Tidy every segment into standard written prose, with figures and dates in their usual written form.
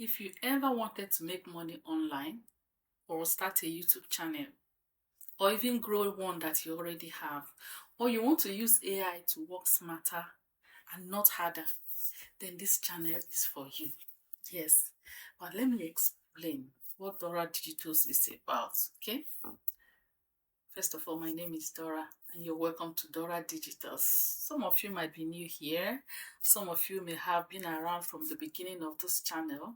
If you ever wanted to make money online or start a YouTube channel or even grow one that you already have, or you want to use AI to work smarter and not harder, then this channel is for you. Yes, but let me explain what Doradigitals is about, okay? First of all, my name is Dora and you're welcome to Doradigitals. Some of you might be new here. Some of you may have been around from the beginning of this channel.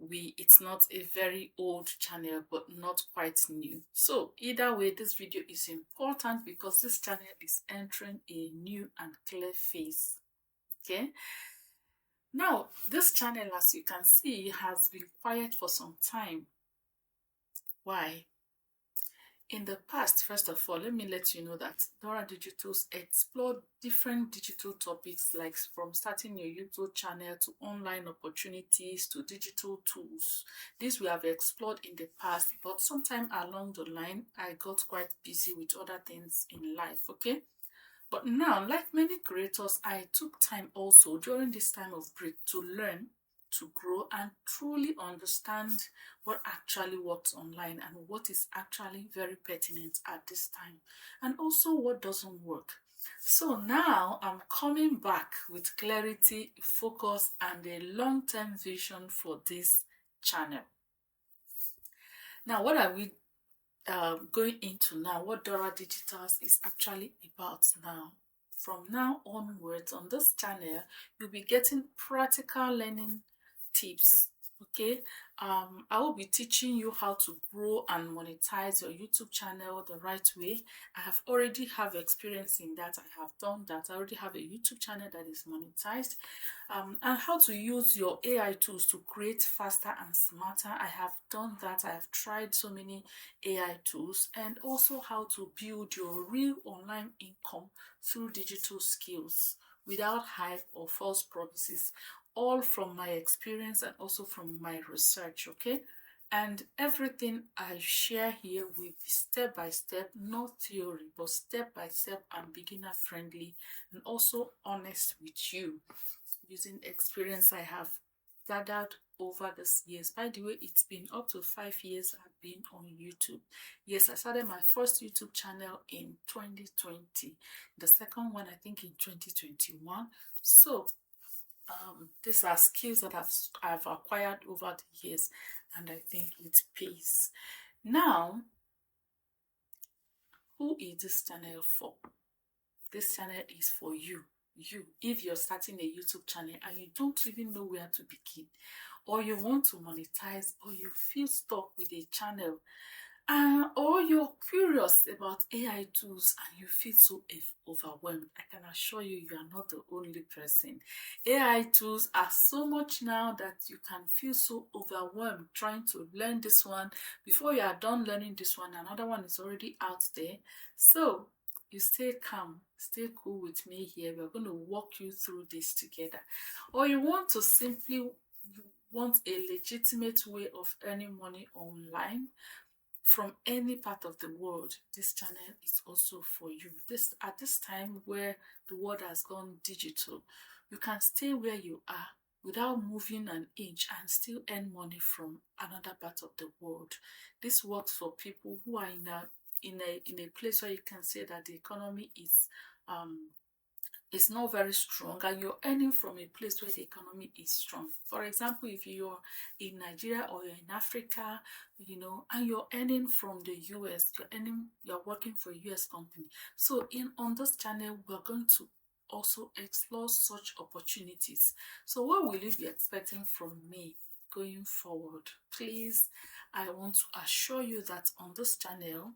It's not a very old channel, but not quite new. So either way, this video is important because this channel is entering a new and clear phase. Okay. Now, this channel, as you can see, has been quiet for some time. Why? In the past, first of all, let me let you know that Doradigitals explored different digital topics, like from starting your YouTube channel to online opportunities to digital tools. This we have explored in the past, but sometime along the line, I got quite busy with other things in life, okay? But now, like many creators, I took time also during this time of break to learn, to grow, and truly understand what actually works online and what is actually very pertinent at this time, and also what doesn't work. So now I'm coming back with clarity, focus, and a long-term vision for this channel. Now, what are we going into now? What Doradigitals is actually about now? From now onwards on this channel, you'll be getting practical learning tips. Okay, I will be teaching you how to grow and monetize your YouTube channel the right way. I have already have experience in that. I have done that. I already have a YouTube channel that is monetized, and how to use your AI tools to create faster and smarter. I have done that. I have tried so many AI tools, and also how to build your real online income through digital skills without hype or false promises, all from my experience and also from my research, okay? And everything I share here will be step by step, not theory, but step by step and beginner friendly, and also honest with you using experience I have gathered over these years. By the way, it's been up to 5 years I've been on YouTube. Yes, I started my first YouTube channel in 2020. The second one, I think, in 2021. So these are skills that I've acquired over the years, and I think it pays. Now, who is this channel for? This channel is for you. If you're starting a YouTube channel and you don't even know where to begin, or you want to monetize, or you feel stuck with a channel, or you're curious about AI tools and you feel so overwhelmed, I can assure you, you are not the only person. AI tools are so much now that you can feel so overwhelmed trying to learn this one. Before you are done learning this one, another one is already out there. So you stay calm, stay cool with me here. We're going to walk you through this together. Or you want a legitimate way of earning money online from any part of the world, this channel is also for you. At this time where the world has gone digital, you can stay where you are without moving an inch and still earn money from another part of the world. This works for people who are in a place where you can say that the economy is not very strong and you're earning from a place where the economy is strong. For example, if you're in Nigeria or you're in Africa, and you're earning from the US, you're working for a US company. So on this channel, we're going to also explore such opportunities. So what will you be expecting from me going forward? Please, I want to assure you that on this channel,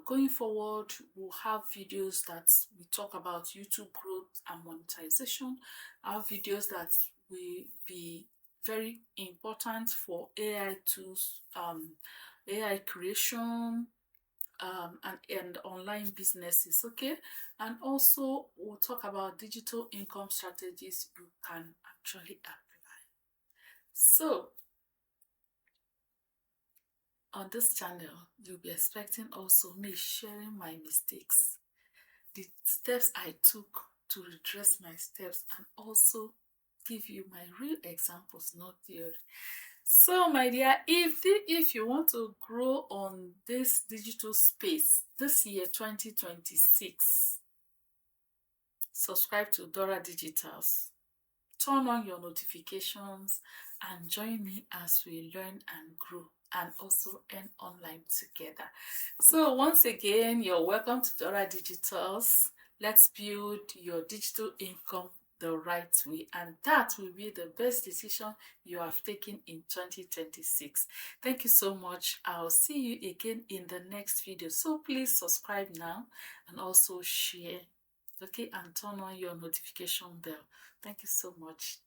going forward, we'll have videos that we talk about YouTube growth and monetization. Our videos that will be very important for AI tools, AI creation, and online businesses, okay? And also, we'll talk about digital income strategies you can actually apply. So, on this channel, you'll be expecting also me sharing my mistakes, the steps I took to redress my steps, and also give you my real examples, not theory. So, my dear, if you want to grow on this digital space this year, 2026, subscribe to Doradigitals. Turn on your notifications and join me as we learn and grow and also earn online together. So once again, you're welcome to Doradigitals. Let's build your digital income the right way, and that will be the best decision you have taken in 2026. Thank you so much. I'll see you again in the next video. So please subscribe now and also share, okay, and turn on your notification bell. Thank you so much.